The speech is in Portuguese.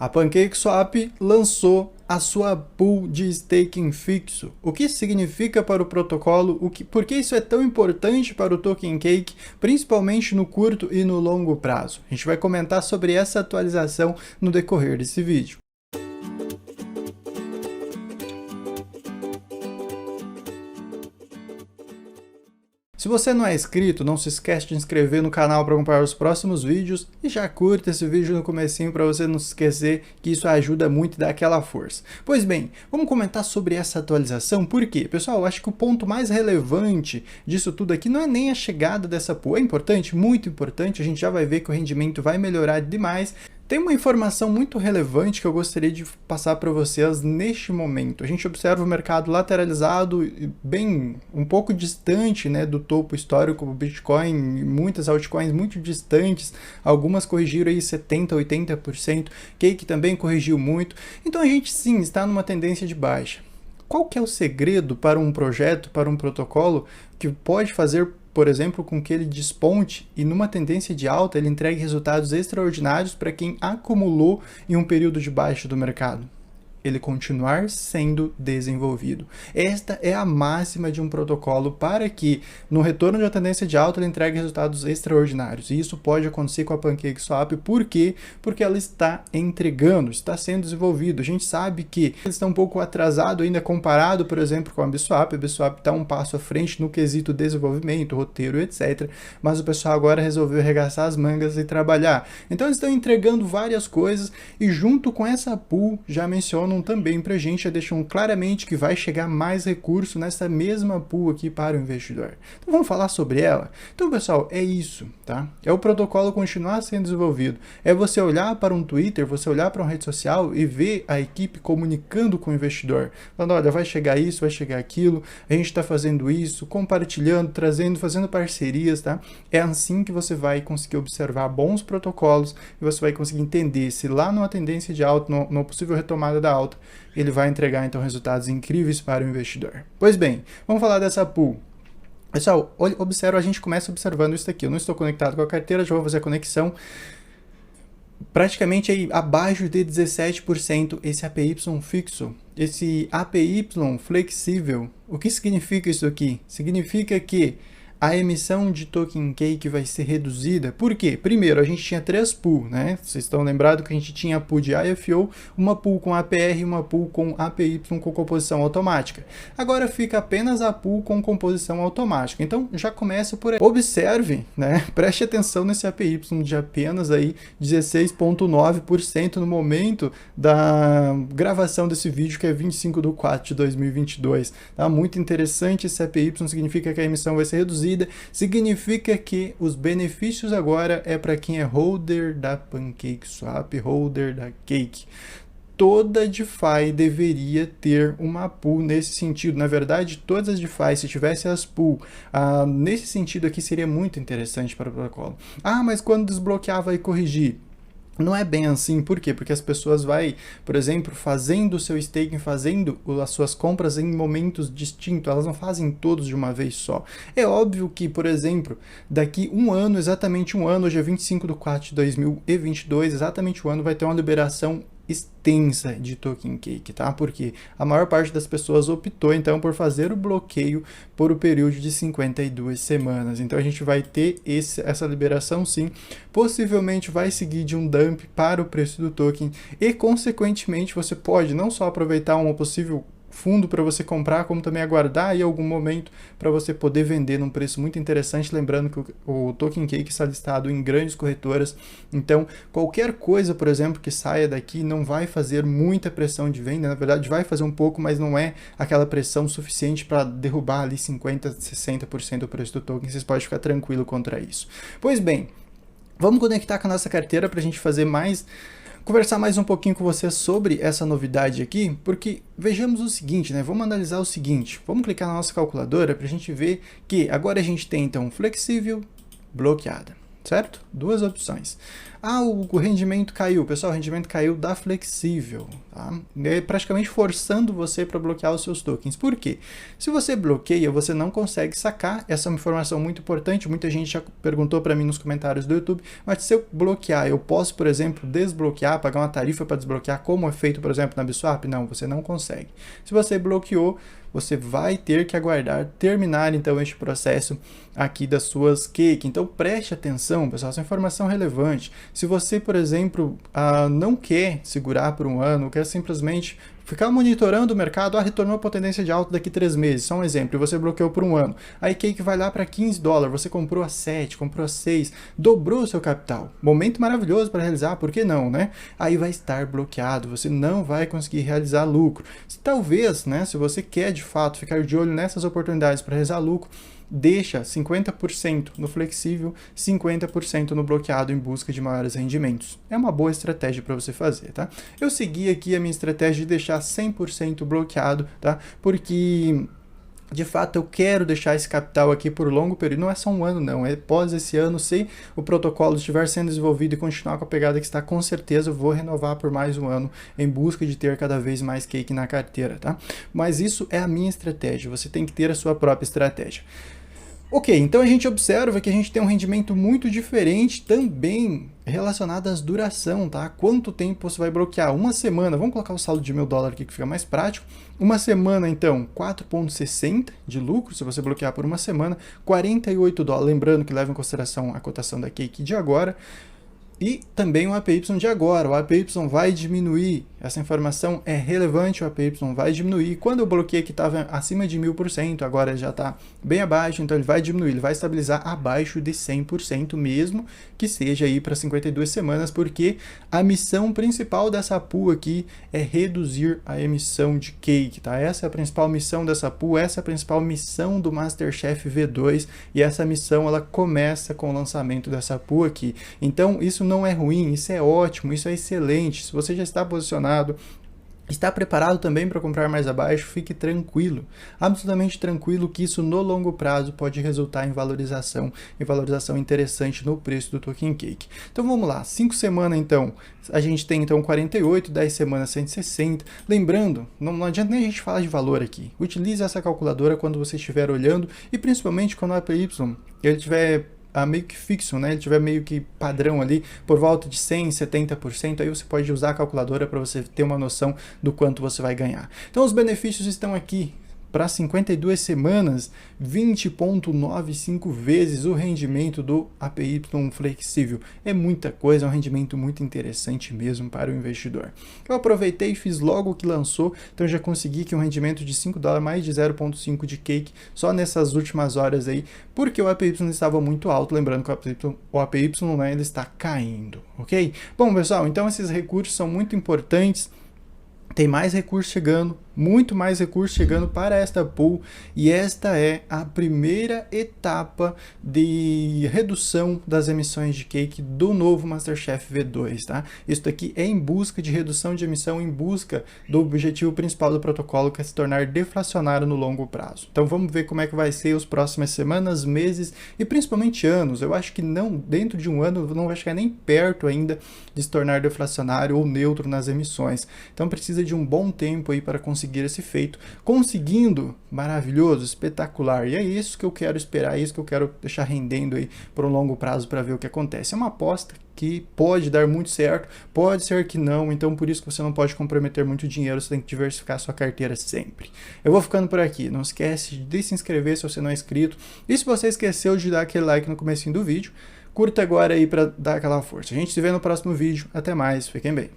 A PancakeSwap lançou a sua pool de staking fixo. O que isso significa para o protocolo? Por que isso é tão importante para o Token Cake, principalmente no curto e no longo prazo? A gente vai comentar sobre essa atualização no decorrer desse vídeo. Se você não é inscrito, não se esquece de inscrever no canal para acompanhar os próximos vídeos e já curta esse vídeo no comecinho para você não se esquecer que isso ajuda muito e dá aquela força. Pois bem, vamos comentar sobre essa atualização, por quê? Pessoal, eu acho que o ponto mais relevante disso tudo aqui não é nem a chegada dessa pool, é importante, muito importante, a gente já vai ver que o rendimento vai melhorar demais. Tem uma informação muito relevante que eu gostaria de passar para vocês neste momento. A gente observa o mercado lateralizado, bem um pouco distante, né, do topo histórico do Bitcoin, muitas altcoins muito distantes, algumas corrigiram aí 70%, 80%, Cake também corrigiu muito. Então a gente sim está numa tendência de baixa. Qual que é o segredo para um projeto, para um protocolo que pode fazer, por exemplo, com que ele desponte e numa tendência de alta ele entregue resultados extraordinários para quem acumulou em um período de baixa do mercado? Ele continuar sendo desenvolvido. Esta é a máxima de um protocolo para que, no retorno de uma tendência de alta, ele entregue resultados extraordinários. E isso pode acontecer com a PancakeSwap. Por quê? Porque ela está entregando, está sendo desenvolvido. A gente sabe que eles estão um pouco atrasado ainda comparado, por exemplo, com a Biswap. A Biswap está um passo à frente no quesito desenvolvimento, roteiro, etc. Mas o pessoal agora resolveu arregaçar as mangas e trabalhar. Então eles estão entregando várias coisas e junto com essa pool, já menciono também para a gente, já deixam claramente que vai chegar mais recurso nessa mesma pool aqui para o investidor. Então vamos falar sobre ela? Então pessoal, é isso, tá? É o protocolo continuar sendo desenvolvido. É você olhar para um Twitter, você olhar para uma rede social e ver a equipe comunicando com o investidor. Falando, olha, vai chegar isso, vai chegar aquilo, a gente está fazendo isso, compartilhando, trazendo, fazendo parcerias, tá? É assim que você vai conseguir observar bons protocolos e você vai conseguir entender se lá numa tendência de alta, numa possível retomada da alta, ele vai entregar então resultados incríveis para o investidor. Pois bem, vamos falar dessa pool. Pessoal, observa, a gente começa observando isso aqui. Eu não estou conectado com a carteira, já vou fazer a conexão. Praticamente aí abaixo de 17% esse APY fixo, esse APY flexível. O que significa isso aqui? Significa que a emissão de Token Cake vai ser reduzida. Por quê? Primeiro, a gente tinha 3 pools, né? Vocês estão lembrados que a gente tinha a pool de IFO, uma pool com APR e uma pool com APY com composição automática. Agora fica apenas a pool com composição automática. Então, já começa por aí. Observe, né? Preste atenção nesse APY de apenas aí 16,9% no momento da gravação desse vídeo, que é 25/4/2022. Tá? Muito interessante esse APY, significa que a emissão vai ser reduzida. Significa que os benefícios agora é para quem é holder da PancakeSwap, holder da Cake. Toda DeFi deveria ter uma pool nesse sentido. Na verdade, todas as DeFi, se tivesse as pool, nesse sentido aqui seria muito interessante para o protocolo. Ah, mas quando desbloquear vai corrigir? Não é bem assim, por quê? Porque as pessoas vai, por exemplo, fazendo o seu staking, fazendo as suas compras em momentos distintos, elas não fazem todos de uma vez só. É óbvio que, por exemplo, daqui um ano, exatamente um ano, hoje é 25/4/2022, exatamente um ano, vai ter uma liberação extensa de Token Cake, tá? Porque a maior parte das pessoas optou então por fazer o bloqueio por o período de 52 semanas. Então a gente vai ter essa liberação sim, possivelmente vai seguir de um dump para o preço do token e consequentemente você pode não só aproveitar uma possível fundo para você comprar, como também aguardar em algum momento para você poder vender num preço muito interessante, lembrando que o Token Cake está listado em grandes corretoras, então qualquer coisa, por exemplo, que saia daqui não vai fazer muita pressão de venda, na verdade vai fazer um pouco, mas não é aquela pressão suficiente para derrubar ali 50%, 60% do preço do token, vocês podem ficar tranquilo contra isso. Pois bem, vamos conectar com a nossa carteira para a gente conversar mais um pouquinho com você sobre essa novidade aqui, porque vejamos o seguinte, né? Vamos analisar o seguinte, vamos clicar na nossa calculadora para a gente ver que agora a gente tem então flexível, bloqueada, certo? Duas opções. Ah, o rendimento caiu. Pessoal, o rendimento caiu da flexível, tá? É praticamente forçando você para bloquear os seus tokens. Por quê? Se você bloqueia, você não consegue sacar. Essa é uma informação muito importante. Muita gente já perguntou para mim nos comentários do YouTube, mas se eu bloquear, eu posso, por exemplo, desbloquear, pagar uma tarifa para desbloquear, como é feito, por exemplo, na Biswap? Não, você não consegue. Se você bloqueou, você vai ter que aguardar terminar então este processo aqui das suas cake. Então preste atenção, pessoal, essa informação é relevante. Se você, por exemplo, não quer segurar por um ano, quer simplesmente ficar monitorando o mercado, retornou para a tendência de alta daqui 3 meses, só um exemplo, e você bloqueou por um ano. Aí cake vai lá para $15, você comprou a 7, comprou a 6, dobrou o seu capital. Momento maravilhoso para realizar, por que não, né? Aí vai estar bloqueado, você não vai conseguir realizar lucro. Talvez, né, se você quer de fato ficar de olho nessas oportunidades para realizar lucro, deixa 50% no flexível, 50% no bloqueado em busca de maiores rendimentos. É uma boa estratégia para você fazer, tá? Eu segui aqui a minha estratégia de deixar 100% bloqueado, tá? Porque de fato eu quero deixar esse capital aqui por longo período, não é só um ano não, é após esse ano, se o protocolo estiver sendo desenvolvido e continuar com a pegada que está, com certeza eu vou renovar por mais um ano em busca de ter cada vez mais cake na carteira, tá? Mas isso é a minha estratégia, você tem que ter a sua própria estratégia. Ok, então a gente observa que a gente tem um rendimento muito diferente também relacionado às duração, tá? Quanto tempo você vai bloquear? Uma semana, vamos colocar o saldo de $1.000 aqui que fica mais prático. Uma semana, então, 4,60 de lucro, se você bloquear por uma semana, $48, lembrando que leva em consideração a cotação da cake de agora. E também o APY de agora, o APY vai diminuir, essa informação é relevante, o APY vai diminuir. Quando eu bloqueei que estava acima de 1000%, agora já está bem abaixo, então ele vai diminuir, ele vai estabilizar abaixo de 100% mesmo, que seja aí para 52 semanas, porque a missão principal dessa pool aqui é reduzir a emissão de cake, tá? Essa é a principal missão dessa pool, essa é a principal missão do MasterChef V2, e essa missão ela começa com o lançamento dessa pool aqui. Então isso não é ruim, isso é ótimo, isso é excelente. Se você já está posicionado, está preparado também para comprar mais abaixo, fique tranquilo, absolutamente tranquilo que isso no longo prazo pode resultar em valorização interessante no preço do token cake. Então vamos lá, 5 semanas então, a gente tem então 48, 10 semanas 160, lembrando, não adianta nem a gente falar de valor aqui, utilize essa calculadora quando você estiver olhando e principalmente quando o APY ele estiver meio que fixo, né? Ele tiver meio que padrão ali, por volta de 100, 70%, aí você pode usar a calculadora para você ter uma noção do quanto você vai ganhar. Então os benefícios estão aqui. Para 52 semanas, 20,95 vezes o rendimento do APY flexível. É muita coisa, é um rendimento muito interessante mesmo para o investidor. Eu aproveitei e fiz logo que lançou, então já consegui que um rendimento de $5, mais de 0,5 de cake, só nessas últimas horas aí, porque o APY estava muito alto, lembrando que o APY né, ele está caindo, ok? Bom, pessoal, então esses recursos são muito importantes. Tem mais recursos chegando, muito mais recursos chegando para esta pool, e esta é a primeira etapa de redução das emissões de cake do novo MasterChef V2, tá? Isso daqui é em busca de redução de emissão, em busca do objetivo principal do protocolo, que é se tornar deflacionário no longo prazo. Então vamos ver como é que vai ser as próximas semanas, meses e principalmente anos. Eu acho que não, dentro de um ano não vai chegar nem perto ainda de se tornar deflacionário ou neutro nas emissões. Então precisa de um bom tempo aí para conseguir esse feito, conseguindo, maravilhoso, espetacular, e é isso que eu quero esperar, é isso que eu quero deixar rendendo aí por um longo prazo para ver o que acontece. É uma aposta que pode dar muito certo, pode ser que não, então por isso que você não pode comprometer muito dinheiro, você tem que diversificar a sua carteira sempre. Eu vou ficando por aqui, não esquece de se inscrever se você não é inscrito, e se você esqueceu de dar aquele like no comecinho do vídeo, curta agora aí para dar aquela força. A gente se vê no próximo vídeo, até mais, fiquem bem.